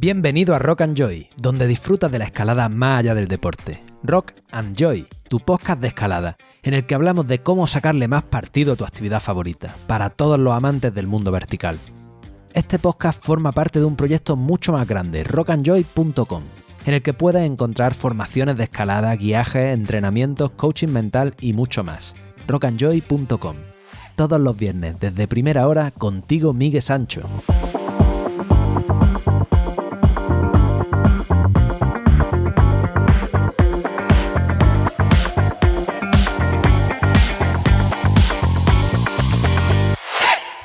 Bienvenido a Rock and Joy, donde disfrutas de la escalada más allá del deporte. Rock and Joy, tu podcast de escalada, en el que hablamos de cómo sacarle más partido a tu actividad favorita, para todos los amantes del mundo vertical. Este podcast forma parte de un proyecto mucho más grande, rockandjoy.com, en el que puedes encontrar formaciones de escalada, guiajes, entrenamientos, coaching mental y mucho más. rockandjoy.com. Todos los viernes, desde primera hora, contigo Miguel Sancho.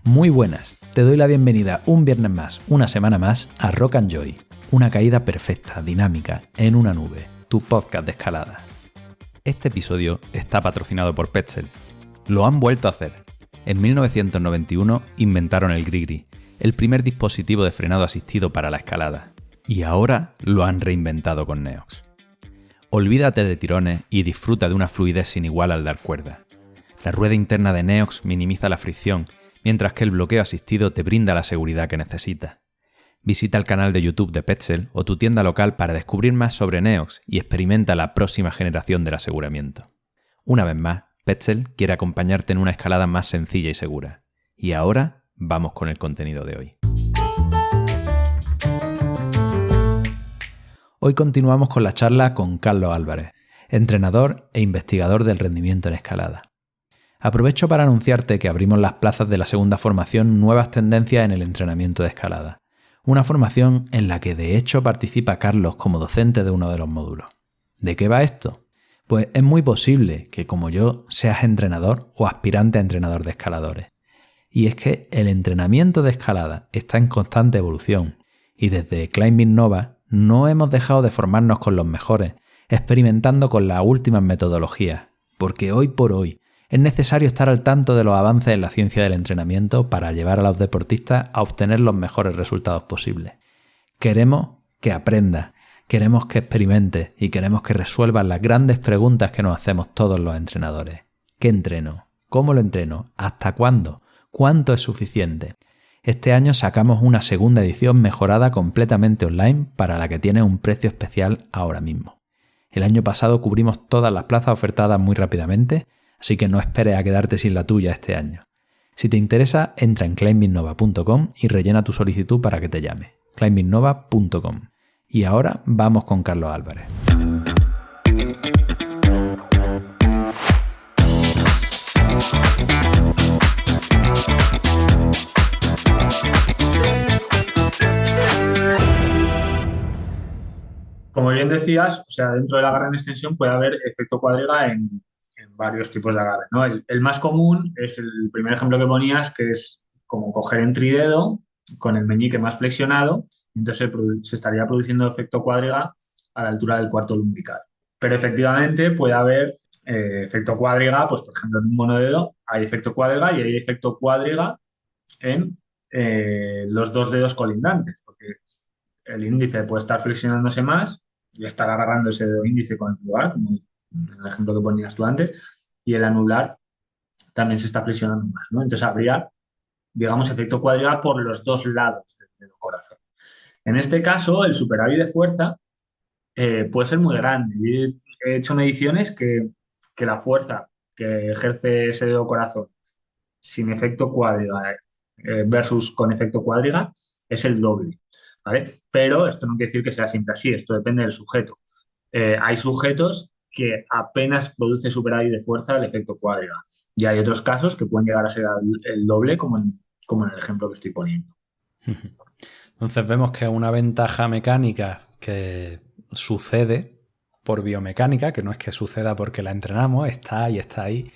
Muy buenas, te doy la bienvenida un viernes más, una semana más a Rock and Joy, una caída perfecta, dinámica, en una nube, tu podcast de escalada. Este episodio está patrocinado por Petzl. Lo han vuelto a hacer. En 1991 inventaron el Grigri, el primer dispositivo de frenado asistido para la escalada, y ahora lo han reinventado con Neox. Olvídate de tirones y disfruta de una fluidez sin igual al dar cuerda. La rueda interna de Neox minimiza la fricción, mientras que el bloqueo asistido te brinda la seguridad que necesitas. Visita el canal de YouTube de Petzl o tu tienda local para descubrir más sobre Neox y experimenta la próxima generación del aseguramiento. Una vez más, Petzl quiere acompañarte en una escalada más sencilla y segura. Y ahora, vamos con el contenido de hoy. Hoy continuamos con la charla con Carlos Álvarez, entrenador e investigador del rendimiento en escalada. Aprovecho para anunciarte que abrimos las plazas de la segunda formación Nuevas Tendencias en el Entrenamiento de Escalada, una formación en la que de hecho participa Carlos como docente de uno de los módulos. ¿De qué va esto? Pues es muy posible que, como yo, seas entrenador o aspirante a entrenador de escaladores. Y es que el entrenamiento de escalada está en constante evolución y desde Climbing Nova no hemos dejado de formarnos con los mejores, experimentando con las últimas metodologías, porque hoy por hoy es necesario estar al tanto de los avances en la ciencia del entrenamiento para llevar a los deportistas a obtener los mejores resultados posibles. Queremos que aprendas, queremos que experimentes y queremos que resuelvas las grandes preguntas que nos hacemos todos los entrenadores. ¿Qué entreno? ¿Cómo lo entreno? ¿Hasta cuándo? ¿Cuánto es suficiente? Este año sacamos una segunda edición mejorada completamente online para la que tiene un precio especial ahora mismo. El año pasado cubrimos todas las plazas ofertadas muy rápidamente, así que no esperes a quedarte sin la tuya este año. Si te interesa, entra en climbingnova.com y rellena tu solicitud para que te llame. climbingnova.com. Y ahora vamos con Carlos Álvarez. Como bien decías, dentro del agarre en extensión puede haber efecto cuadriga en varios tipos de agarre, ¿no? El más común es el primer ejemplo que ponías, que es como coger en tridedo con el meñique más flexionado, y entonces se estaría produciendo efecto cuadriga a la altura del cuarto lumbrical. Pero efectivamente puede haber efecto cuadriga, pues por ejemplo en un monodedo hay efecto cuadriga y hay efecto cuadriga en los dos dedos colindantes, porque el índice puede estar flexionándose más y estar agarrando ese dedo índice con el pulgar, como en el ejemplo que ponías tú antes, y el anular también se está flexionando más, ¿no? Entonces habría, digamos, efecto cuadriga por los dos lados del dedo corazón. En este caso, el superávit de fuerza puede ser muy grande. Yo he hecho mediciones que la fuerza que ejerce ese dedo corazón sin efecto cuadriga versus con efecto cuadriga es el doble, ¿vale? Pero esto no quiere decir que sea siempre así, esto depende del sujeto. Hay sujetos que apenas produce superávit de fuerza el efecto cuadriga. Y hay otros casos que pueden llegar a ser el doble, como en el ejemplo que estoy poniendo. Entonces vemos que una ventaja mecánica que sucede por biomecánica, que no es que suceda porque la entrenamos, está ahí.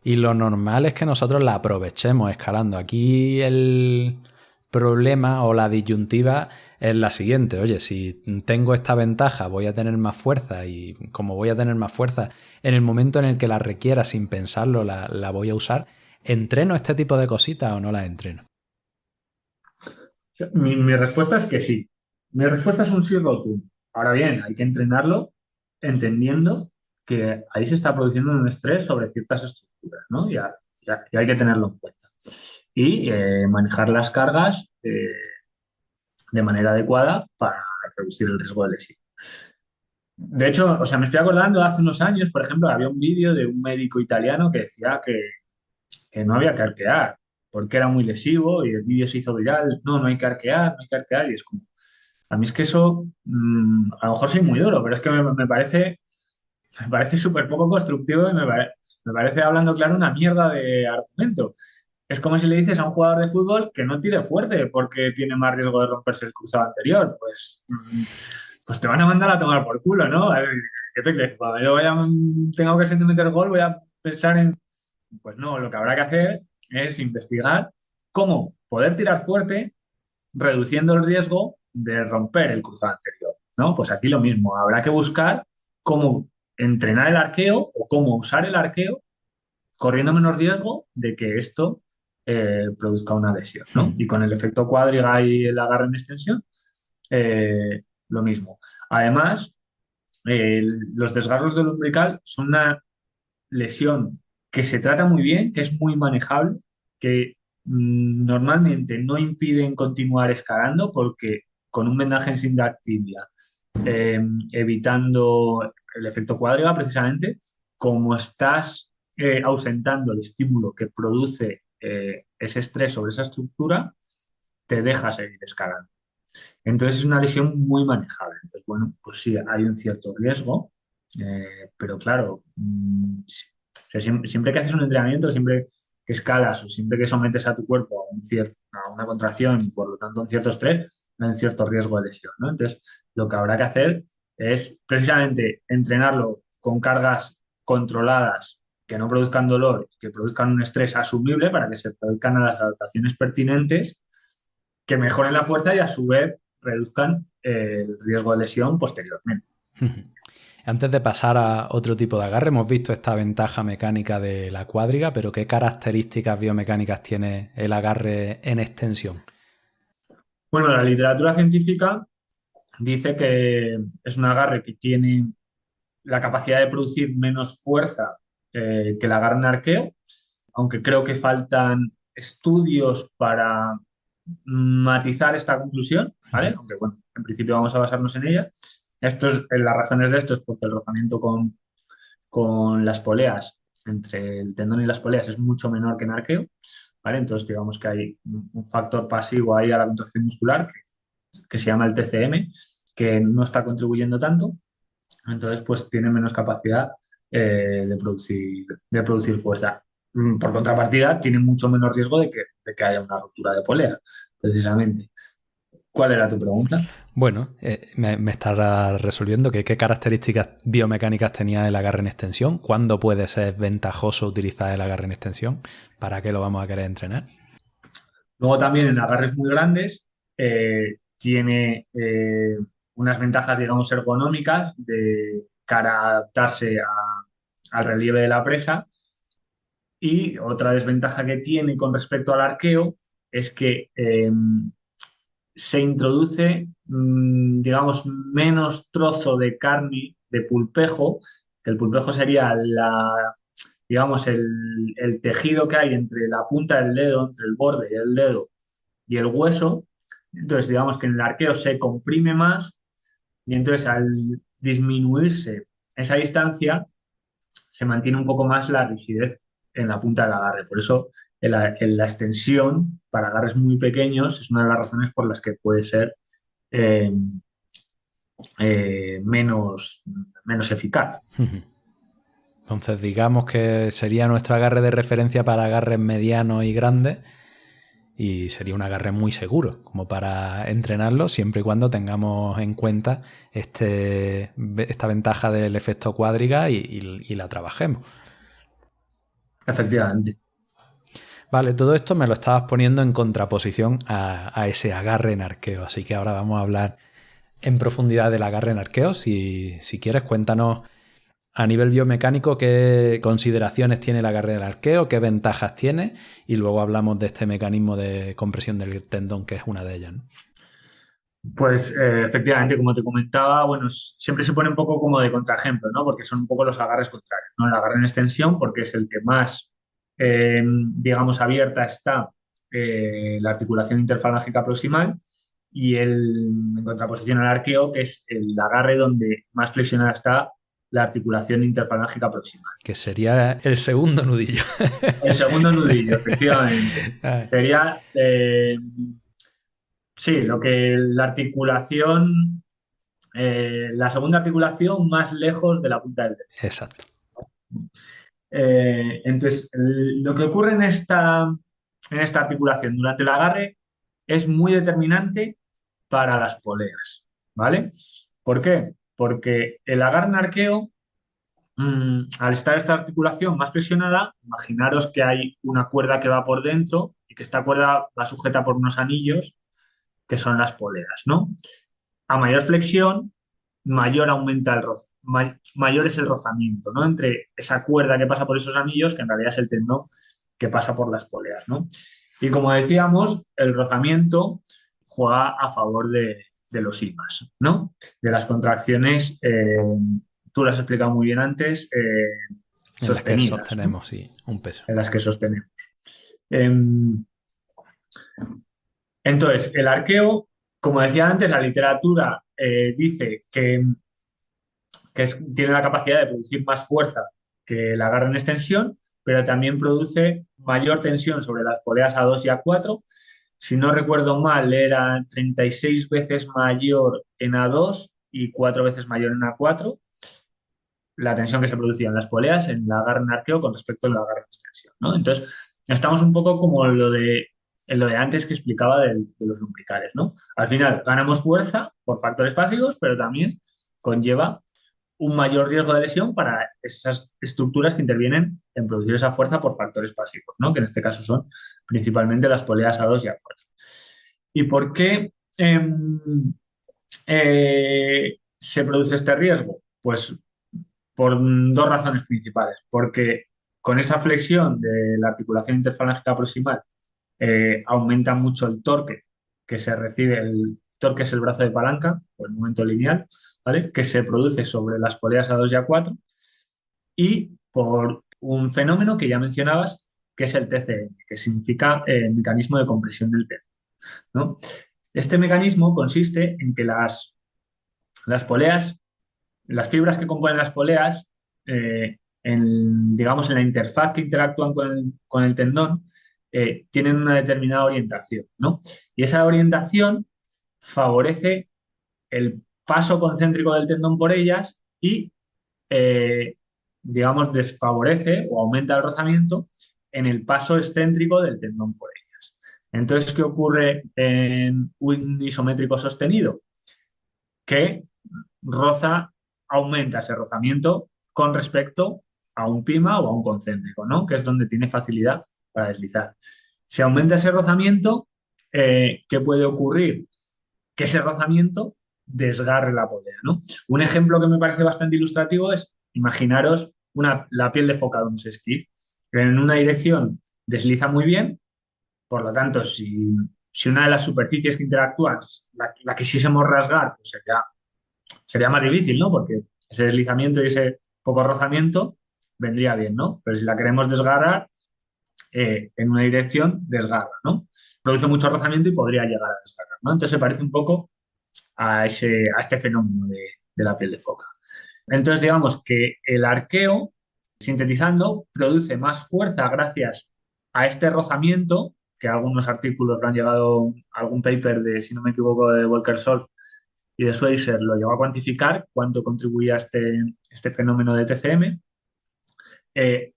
Y lo normal es que nosotros la aprovechemos escalando. Aquí el problema o la disyuntiva es la siguiente. Oye, si tengo esta ventaja voy a tener más fuerza y como voy a tener más fuerza, en el momento en el que la requiera sin pensarlo la voy a usar. ¿Entreno este tipo de cositas o no las entreno? Mi respuesta es que sí. Mi respuesta es un sí rotundo. Ahora bien, hay que entrenarlo entendiendo que ahí se está produciendo un estrés sobre ciertas estructuras, ¿no? Y hay que tenerlo en cuenta. Y manejar las cargas de manera adecuada para reducir el riesgo de lesión. De hecho, o sea, me estoy acordando hace unos años, por ejemplo, había un vídeo de un médico italiano que decía que no había que arquear porque era muy lesivo y el vídeo se hizo viral. No, no hay que arquear, no hay que arquear. Y es como, a mí es que eso, a lo mejor soy muy duro, pero es que me parece súper poco constructivo y me parece, hablando claro, una mierda de argumento. Es como si le dices a un jugador de fútbol que no tire fuerte porque tiene más riesgo de romperse el cruzado anterior. Pues te van a mandar a tomar por culo, ¿no? A ver, ¿qué te crees? Cuando yo tengo ocasión de meter gol, voy a pensar en... Pues no, lo que habrá que hacer es investigar cómo poder tirar fuerte reduciendo el riesgo de romper el cruzado anterior, ¿no? Pues aquí lo mismo, habrá que buscar cómo entrenar el arqueo o cómo usar el arqueo corriendo menos riesgo de que esto produzca una lesión, ¿no? Y con el efecto cuádriga y el agarre en extensión, lo mismo. Además, los desgarros del umbilical son una lesión que se trata muy bien, que es muy manejable, que normalmente no impiden continuar escalando porque con un vendaje en sindactilia, evitando el efecto cuádriga precisamente, como estás ausentando el estímulo que produce ese estrés sobre esa estructura, te deja seguir escalando. Entonces es una lesión muy manejable. Entonces, bueno, pues sí, hay un cierto riesgo, pero claro, o sea, siempre que haces un entrenamiento, siempre que escalas o siempre que sometes a tu cuerpo a una contracción y por lo tanto a un cierto estrés, hay un cierto riesgo de lesión, ¿no? Entonces, lo que habrá que hacer es precisamente entrenarlo con cargas controladas que no produzcan dolor, que produzcan un estrés asumible para que se produzcan a las adaptaciones pertinentes que mejoren la fuerza y a su vez reduzcan el riesgo de lesión posteriormente. Antes de pasar a otro tipo de agarre, hemos visto esta ventaja mecánica de la cuádriga, pero ¿qué características biomecánicas tiene el agarre en extensión? Bueno, la literatura científica dice que es un agarre que tiene la capacidad de producir menos fuerza que el agarre en arqueo, aunque creo que faltan estudios para matizar esta conclusión, ¿vale? Aunque bueno, en principio vamos a basarnos en ella. Las razones de esto es porque el rozamiento con las poleas, entre el tendón y las poleas, es mucho menor que en arqueo, ¿vale? Entonces, digamos que hay un factor pasivo ahí a la contracción muscular que se llama el TCM, que no está contribuyendo tanto, entonces, pues tiene menos capacidad de producir fuerza. Por contrapartida, tiene mucho menos riesgo de que haya una ruptura de polea, precisamente. ¿Cuál era tu pregunta? Bueno, me está resolviendo que qué características biomecánicas tenía el agarre en extensión, cuándo puede ser ventajoso utilizar el agarre en extensión, para qué lo vamos a querer entrenar. Luego también en agarres muy grandes tiene unas ventajas, digamos, ergonómicas de cara a adaptarse al relieve de la presa. Y otra desventaja que tiene con respecto al arqueo es que se introduce, digamos, menos trozo de carne de pulpejo, que el pulpejo sería digamos, el tejido que hay entre la punta del dedo, entre el borde del dedo y el hueso. Entonces, digamos que en el arqueo se comprime más y entonces al disminuirse esa distancia, se mantiene un poco más la rigidez en la punta del agarre. Por eso, en la extensión para agarres muy pequeños es una de las razones por las que puede ser eh, menos eficaz. Entonces, digamos que sería nuestro agarre de referencia para agarres medianos y grandes y sería un agarre muy seguro, como para entrenarlo, siempre y cuando tengamos en cuenta esta ventaja del efecto cuádriga y la trabajemos. Efectivamente. Vale, todo esto me lo estabas poniendo en contraposición a ese agarre en arqueo, así que ahora vamos a hablar en profundidad del agarre en arqueo. Si quieres, cuéntanos a nivel biomecánico qué consideraciones tiene el agarre del arqueo, qué ventajas tiene, y luego hablamos de este mecanismo de compresión del tendón, que es una de ellas, ¿no? Pues efectivamente, como te comentaba, bueno, siempre se pone un poco como de contraejemplo, ¿no? Porque son un poco los agarres contrarios, ¿no? El agarre en extensión, porque es el que más, digamos, abierta está la articulación interfalángica proximal, y en contraposición al arqueo, que es el agarre donde más flexionada está la articulación interfalángica proximal. Que sería el segundo nudillo. El segundo nudillo, efectivamente. Sería, sí, lo que la articulación, la segunda articulación más lejos de la punta del dedo. Exacto. Entonces, lo que ocurre en esta articulación durante el agarre es muy determinante para las poleas, ¿vale? ¿Por qué? Porque el agarre en arqueo, al estar esta articulación más presionada, imaginaros que hay una cuerda que va por dentro y que esta cuerda va sujeta por unos anillos que son las poleas, ¿no? A mayor flexión, mayor aumenta mayor es el rozamiento, ¿no? Entre esa cuerda que pasa por esos anillos, que en realidad es el tendón que pasa por las poleas, ¿no? Y como decíamos, el rozamiento juega a favor de los IMAs, ¿no? De las contracciones, tú lo has explicado muy bien antes, En las que sostenidas, sostenemos, ¿no? sí, un peso. En las que sostenemos. Em, entonces, el arqueo, como decía antes, la literatura dice que tiene la capacidad de producir más fuerza que el agarre en extensión, pero también produce mayor tensión sobre las poleas A2 y A4. Si no recuerdo mal, era 36 veces mayor en A2 y 4 veces mayor en A4 la tensión que se producía en las poleas en el agarre en arqueo con respecto al agarre en extensión, ¿no? Entonces, estamos un poco como en lo de antes que explicaba de los lumbricales, ¿no? Al final, ganamos fuerza por factores pasivos, pero también conlleva un mayor riesgo de lesión para esas estructuras que intervienen en producir esa fuerza por factores pasivos, ¿no? Que en este caso son principalmente las poleas A2 y A4. ¿Y por qué se produce este riesgo? Pues por dos razones principales. Porque con esa flexión de la articulación interfalángica proximal aumenta mucho el torque que se recibe. El torque es el brazo de palanca, o el momento lineal, ¿vale? Que se produce sobre las poleas A2 y A4. Y por un fenómeno que ya mencionabas, que es el TCM, que significa mecanismo de compresión del tendón, ¿no? Este mecanismo consiste en que las poleas, las fibras que componen las poleas, digamos, en la interfaz que interactúan con el tendón, tienen una determinada orientación, ¿no? Y esa orientación favorece el paso concéntrico del tendón por ellas y, digamos, desfavorece o aumenta el rozamiento en el paso excéntrico del tendón por ellas. Entonces, ¿qué ocurre en un isométrico sostenido? Que aumenta ese rozamiento con respecto a un pima o a un concéntrico, ¿no? Que es donde tiene facilidad para deslizar. Si aumenta ese rozamiento, ¿qué puede ocurrir? Que ese rozamiento desgarre la polea, ¿no? Un ejemplo que me parece bastante ilustrativo es, imaginaros la piel de foca de un sesquit. En una dirección desliza muy bien, por lo tanto, si una de las superficies que interactúan, la quisiésemos rasgar, pues sería más difícil, ¿no? Porque ese deslizamiento y ese poco rozamiento vendría bien, ¿no? Pero si la queremos desgarrar, en una dirección, desgarra, ¿no? Produce mucho rozamiento y podría llegar a desgarrar, ¿no? Entonces se parece un poco a este fenómeno de la piel de foca. Entonces, digamos que el arqueo, sintetizando, produce más fuerza gracias a este rozamiento, que algunos artículos lo han llegado, algún paper de, si no me equivoco, de Volker Solf y de Schweizer lo llegó a cuantificar, cuánto contribuía este fenómeno de TCM.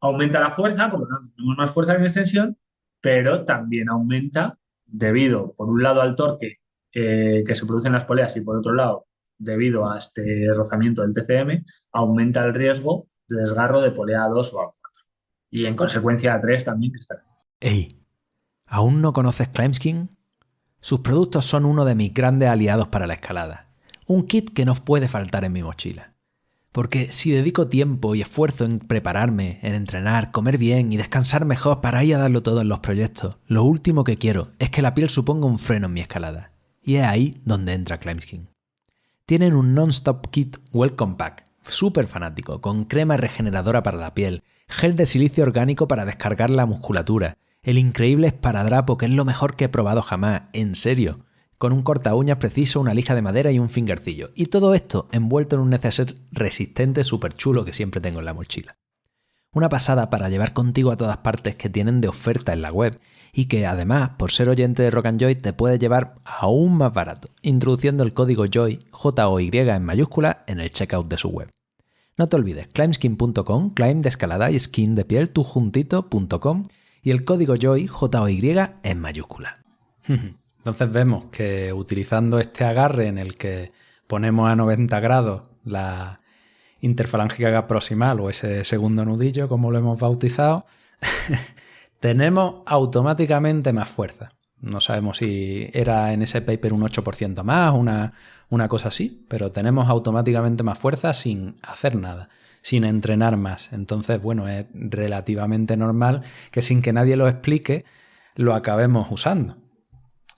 Aumenta la fuerza, por lo tanto tenemos más fuerza en extensión, pero también aumenta debido, por un lado, al torque que se produce en las poleas y por otro lado, debido a este rozamiento del TCM, aumenta el riesgo de desgarro de polea A2 o A4. Y en consecuencia A3 también que está. Ey, ¿aún no conoces Climskin? Sus productos son uno de mis grandes aliados para la escalada. Un kit que no puede faltar en mi mochila. Porque si dedico tiempo y esfuerzo en prepararme, en entrenar, comer bien y descansar mejor para ir a darlo todo en los proyectos, lo último que quiero es que la piel suponga un freno en mi escalada. Y es ahí donde entra Climskin. Tienen un non-stop kit Welcome Pack, súper fanático, con crema regeneradora para la piel, gel de silicio orgánico para descargar la musculatura, el increíble esparadrapo que es lo mejor que he probado jamás, en serio, con un corta uñas preciso, una lija de madera y un fingercillo. Y todo esto envuelto en un neceser resistente súper chulo que siempre tengo en la mochila. Una pasada para llevar contigo a todas partes, que tienen de oferta en la web y que además, por ser oyente de Rock and Joy, te puedes llevar aún más barato, introduciendo el código JOY, J-O-Y en mayúscula, en el checkout de su web. No te olvides, climbskin.com, climb de escalada y skin de piel, tú juntito.com, y el código JOY, J-O-Y en mayúscula. Entonces vemos que utilizando este agarre en el que ponemos a 90 grados la interfalángica proximal o ese segundo nudillo, como lo hemos bautizado, tenemos automáticamente más fuerza. No sabemos si era en ese paper un 8% más, una cosa así, pero tenemos automáticamente más fuerza sin hacer nada, sin entrenar más. Entonces, bueno, es relativamente normal que sin que nadie lo explique lo acabemos usando.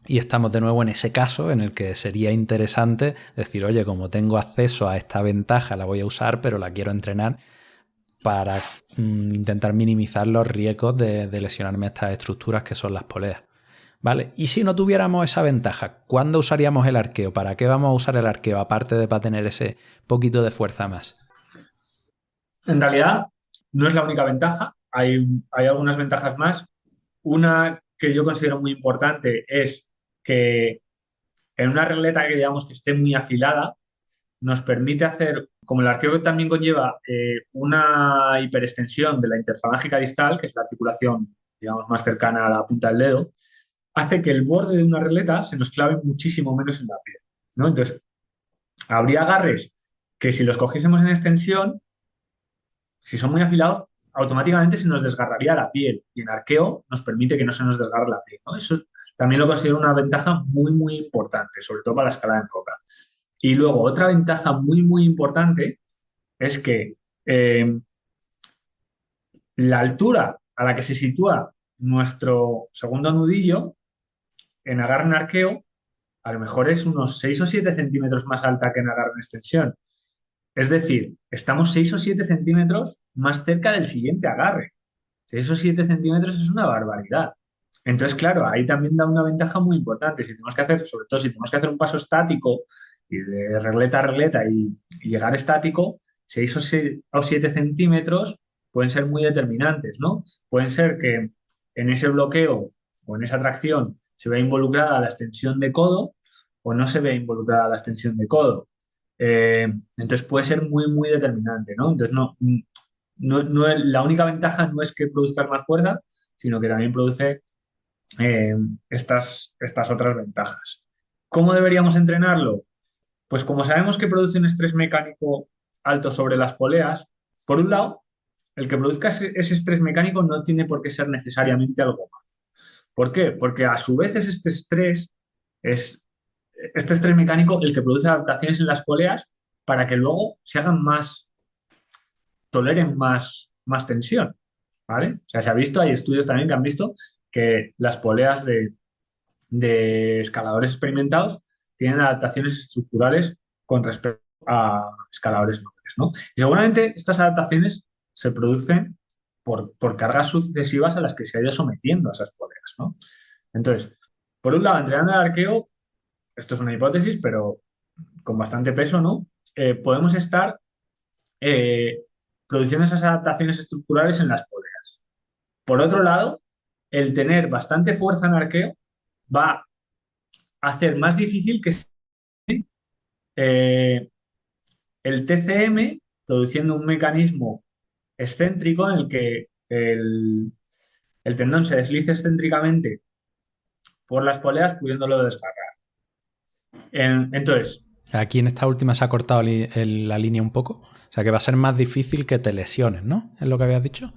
Y estamos de nuevo en ese caso en el que sería interesante decir, oye, como tengo acceso a esta ventaja, la voy a usar, pero la quiero entrenar para intentar minimizar los riesgos de lesionarme estas estructuras que son las poleas. ¿Vale? Y si no tuviéramos esa ventaja, ¿cuándo usaríamos el arqueo? ¿Para qué vamos a usar el arqueo? Aparte de para tener ese poquito de fuerza más. En realidad, no es la única ventaja. Hay algunas ventajas más. Una que yo considero muy importante es que en una regleta que digamos que esté muy afilada, nos permite hacer, como el arqueo también conlleva una hiperextensión de la interfalángica distal, que es la articulación, digamos, más cercana a la punta del dedo, hace que el borde de una regleta se nos clave muchísimo menos en la piel, ¿no? Entonces, habría agarres que si los cogiésemos en extensión, si son muy afilados, automáticamente se nos desgarraría la piel y en arqueo nos permite que no se nos desgarre la piel, ¿no? Eso también lo considero una ventaja muy, muy importante, sobre todo para la escalada en roca. Y luego, otra ventaja muy, muy importante es que la altura a la que se sitúa nuestro segundo nudillo en agarre en arqueo, a lo mejor es unos 6 o 7 centímetros más alta que en agarre en extensión. Es decir, estamos 6 o 7 centímetros más cerca del siguiente agarre. 6 o 7 centímetros es una barbaridad. Entonces, claro, ahí también da una ventaja muy importante. Si tenemos que hacer, sobre todo si tenemos que hacer un paso estático y de regleta a regleta y llegar estático, 6 o 7 centímetros pueden ser muy determinantes, ¿no? Pueden ser que en ese bloqueo o en esa tracción se vea involucrada la extensión de codo o no se vea involucrada la extensión de codo. Entonces puede ser muy, muy determinante, ¿no? Entonces la única ventaja no es que produzcas más fuerza, sino que también produce estas otras ventajas. ¿Cómo deberíamos entrenarlo? Pues como sabemos que produce un estrés mecánico alto sobre las poleas, por un lado, el que produzca ese estrés mecánico no tiene por qué ser necesariamente algo malo. ¿Por qué? Porque a su vez es este estrés mecánico el que produce adaptaciones en las poleas para que luego se hagan toleren más tensión, ¿vale? O sea, se ha visto, hay estudios también que han visto que las poleas de escaladores experimentados tienen adaptaciones estructurales con respecto a escaladores nobles, ¿no? Y seguramente estas adaptaciones se producen por cargas sucesivas a las que se ha ido sometiendo a esas poleas, ¿no? Entonces, por un lado, entrenando el arqueo, esto es una hipótesis, pero con bastante peso, ¿no? Podemos estar eh, produciendo esas adaptaciones estructurales en las poleas. Por otro lado, el tener bastante fuerza en arqueo va a hacer más difícil que eh, el TCM produciendo un mecanismo excéntrico en el que el tendón se deslice excéntricamente por las poleas pudiéndolo desgarrar. Entonces, Aquí en esta última se ha cortado la línea un poco. O sea que va a ser más difícil que te lesiones, ¿no? ¿Es lo que habías dicho?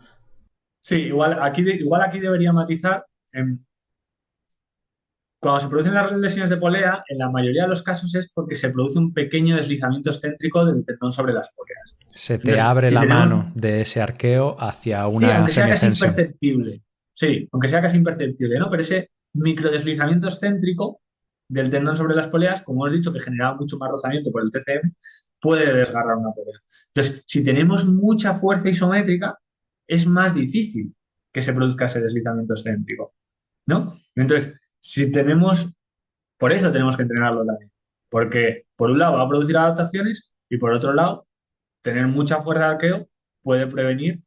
sí, igual aquí debería matizar. Cuando se producen las lesiones de polea, en la mayoría de los casos es porque se produce un pequeño deslizamiento excéntrico del tendón sobre las poleas. Se te Entonces, abre si la tenemos, mano de ese arqueo hacia sí, una aunque sea casi semiextensión. imperceptible, sí, aunque sea casi imperceptible, ¿no? Pero ese microdeslizamiento excéntrico del tendón sobre las poleas, como hemos dicho, que generaba mucho más rozamiento por el TCM, puede desgarrar una polea. Entonces, si tenemos mucha fuerza isométrica, es más difícil que se produzca ese deslizamiento excéntrico, ¿no? Entonces, si tenemos Por eso tenemos que entrenarlo también. Porque por un lado va a producir adaptaciones y por otro lado, tener mucha fuerza de arqueo puede prevenir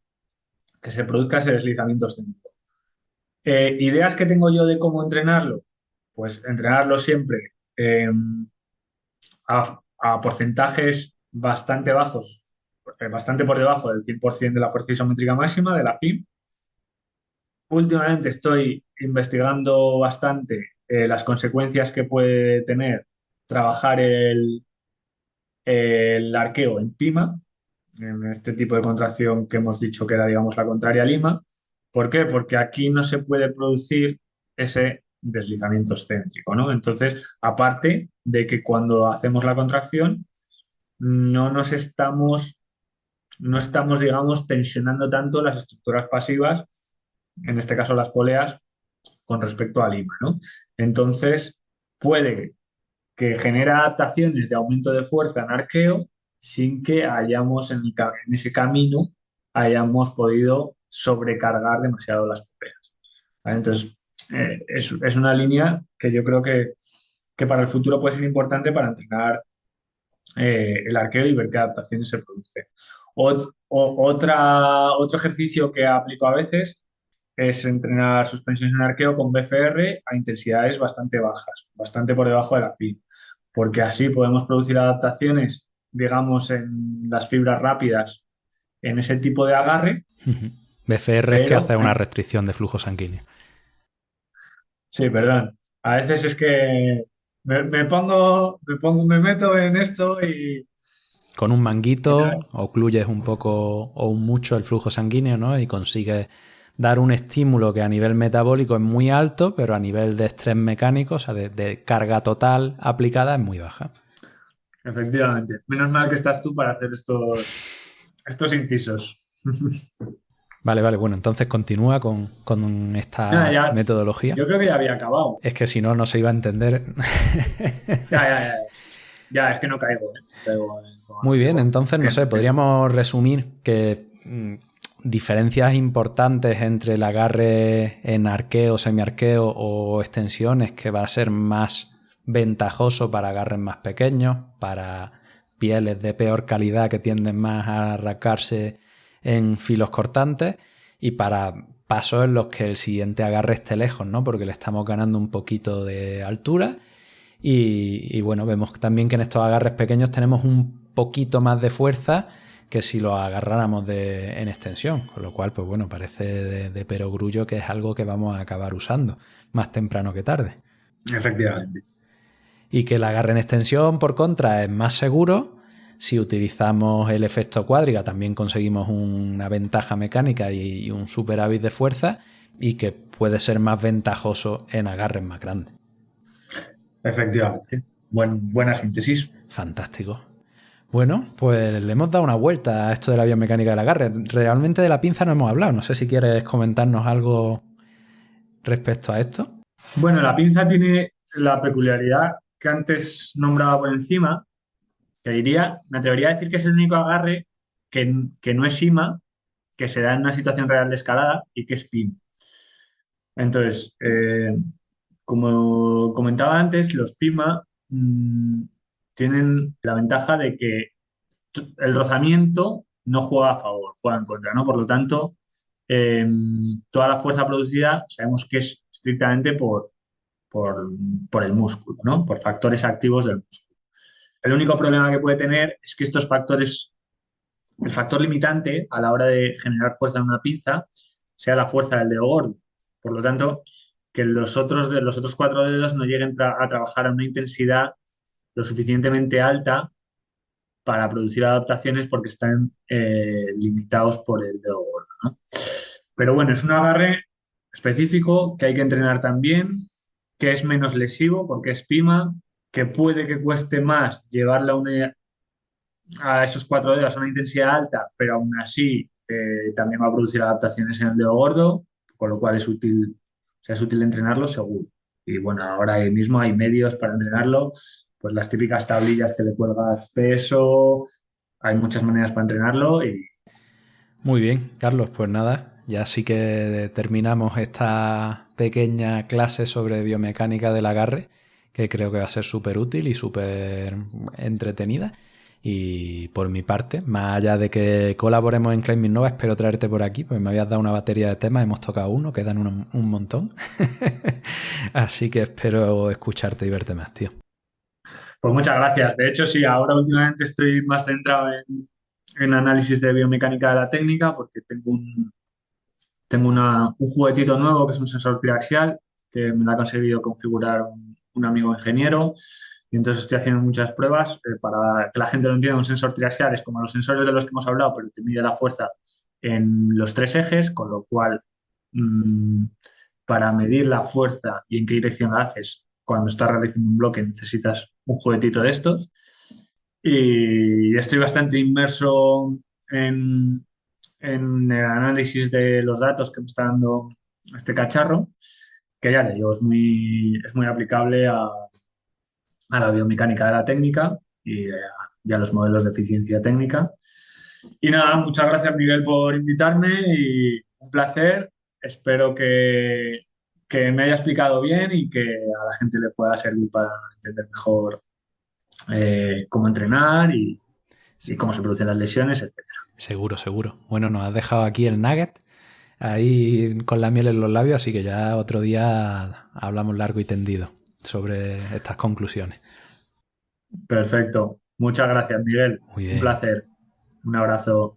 que se produzca ese deslizamiento técnico. Ideas que tengo yo de cómo entrenarlo, pues entrenarlo siempre a porcentajes bastante bajos, bastante por debajo del 100% de la fuerza isométrica máxima de la FIM. Últimamente estoy investigando bastante las consecuencias que puede tener trabajar el arqueo en PIMA, en este tipo de contracción que hemos dicho que era, digamos, la contraria a Lima. ¿Por qué? Porque aquí no se puede producir ese deslizamiento excéntrico, ¿no? Entonces, aparte de que cuando hacemos la contracción, no nos estamos, no estamos, digamos, tensionando tanto las estructuras pasivas, en este caso las poleas, con respecto a Lima, ¿no? Entonces, puede que genera adaptaciones de aumento de fuerza en arqueo sin que hayamos en ese camino hayamos podido sobrecargar demasiado las poleas. ¿Vale? Entonces, es una línea que yo creo que para el futuro puede ser importante para entrenar el arqueo y ver qué adaptaciones se producen. Otro ejercicio que aplico a veces es entrenar suspensiones en arqueo con BFR a intensidades bastante bajas, bastante por debajo de la FIB, porque así podemos producir adaptaciones, digamos, en las fibras rápidas, en ese tipo de agarre, BFR es que pero, hace una restricción de flujo sanguíneo. sí, perdón, a veces es que me meto en esto Con un y nada. manguito ocluyes un poco o mucho el flujo sanguíneo, ¿no? Y consigues dar un estímulo que a nivel metabólico es muy alto, pero a nivel de estrés mecánico, o sea, de carga total aplicada, es muy baja. Efectivamente. Menos mal que estás tú para hacer estos incisos. Vale, vale, bueno, entonces continúa con Nada, esta ya, metodología. yo creo que ya había acabado. Es que si no, no se iba a entender. Ya. Ya, es que no caigo, ¿eh? No caigo Muy bien, entonces, no sé, en- podríamos resumir que diferencias importantes entre el agarre en arqueo, semiarqueo o extensiones que va a ser más ventajoso para agarres más pequeños, para pieles de peor calidad que tienden más a arrancarse en filos cortantes y para pasos en los que el siguiente agarre esté lejos, ¿no? Porque le estamos ganando un poquito de altura. Y bueno, vemos también que en estos agarres pequeños tenemos un poquito más de fuerza que si lo agarráramos en extensión, con lo cual, pues bueno, parece de perogrullo que es algo que vamos a acabar usando más temprano que tarde. Efectivamente. Y que el agarre en extensión, por contra, es más seguro. Si utilizamos el efecto cuádriga, también conseguimos una ventaja mecánica y un superávit de fuerza, y que puede ser más ventajoso en agarres más grandes. Efectivamente. Buena síntesis. Fantástico. Bueno, pues le hemos dado una vuelta a esto de la biomecánica del agarre. Realmente de la pinza no hemos hablado. No sé si quieres comentarnos algo respecto a esto. Bueno, la pinza tiene la peculiaridad que antes nombraba por encima, que diría, me atrevería a decir que es el único agarre que no es IMA, que se da en una situación real de escalada y que es PIN. Entonces, como comentaba antes, los PIMA tienen la ventaja de que el rozamiento no juega a favor, juega en contra, ¿no? Por lo tanto, eh, toda la fuerza producida sabemos que es estrictamente por, por el músculo, ¿no? Por factores activos del músculo. El único problema que puede tener es que estos factores, el factor limitante a la hora de generar fuerza en una pinza, sea la fuerza del dedo gordo. Por lo tanto, que los otros cuatro dedos no lleguen a trabajar a una intensidad lo suficientemente alta para producir adaptaciones porque están limitados por el dedo gordo, ¿no? Pero bueno, es un agarre específico que hay que entrenar también, que es menos lesivo porque es PIMA, que puede que cueste más llevarla a esos cuatro dedos a una intensidad alta, pero aún así también va a producir adaptaciones en el dedo gordo, con lo cual es útil entrenarlo seguro. Y bueno, ahora mismo hay medios para entrenarlo, pues las típicas tablillas que le cuelgas peso, hay muchas maneras para entrenarlo y Muy bien, Carlos, pues nada, ya sí que terminamos esta pequeña clase sobre biomecánica del agarre, que creo que va a ser súper útil y súper entretenida. Y por mi parte, más allá de que colaboremos en Climbing Nova, espero traerte por aquí, porque me habías dado una batería de temas, hemos tocado uno, quedan un montón. Así que espero escucharte y verte más, tío. Pues muchas gracias. De hecho, sí, ahora últimamente estoy más centrado en análisis de biomecánica de la técnica porque tengo un juguetito nuevo que es un sensor triaxial que me lo ha conseguido configurar un amigo ingeniero y entonces estoy haciendo muchas pruebas para que la gente lo entienda. Un sensor triaxial es como los sensores de los que hemos hablado, pero te mide la fuerza en los 3 ejes, con lo cual mm, para medir la fuerza y en qué dirección la haces cuando estás realizando un bloque necesitas un juguetito de estos y estoy bastante inmerso en el análisis de los datos que me está dando este cacharro, que ya le digo, es muy aplicable a la biomecánica de la técnica y a los modelos de eficiencia técnica. Y nada, muchas gracias Miguel por invitarme y un placer. Espero que me haya explicado bien y que a la gente le pueda servir para entender mejor cómo entrenar y cómo se producen las lesiones, etcétera. Seguro, seguro. Bueno, nos has dejado aquí el nugget, ahí con la miel en los labios, así que ya otro día hablamos largo y tendido sobre estas conclusiones. Perfecto. Muchas gracias, Miguel. Muy Un bien. placer. Un abrazo.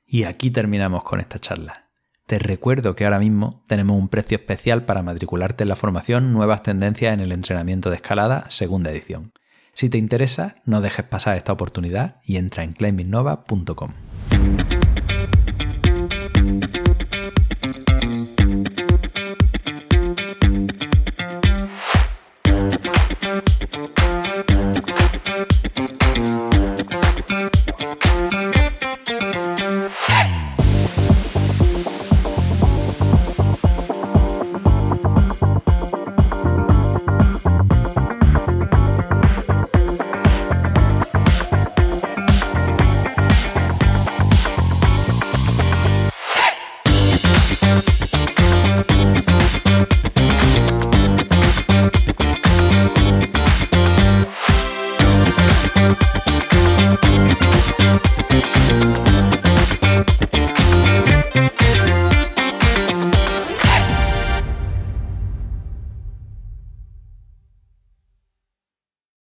Y aquí terminamos con esta charla. Te recuerdo que ahora mismo tenemos un precio especial para matricularte en la formación Nuevas Tendencias en el Entrenamiento de Escalada, segunda edición. Si te interesa, no dejes pasar esta oportunidad y entra en climbingnova.com.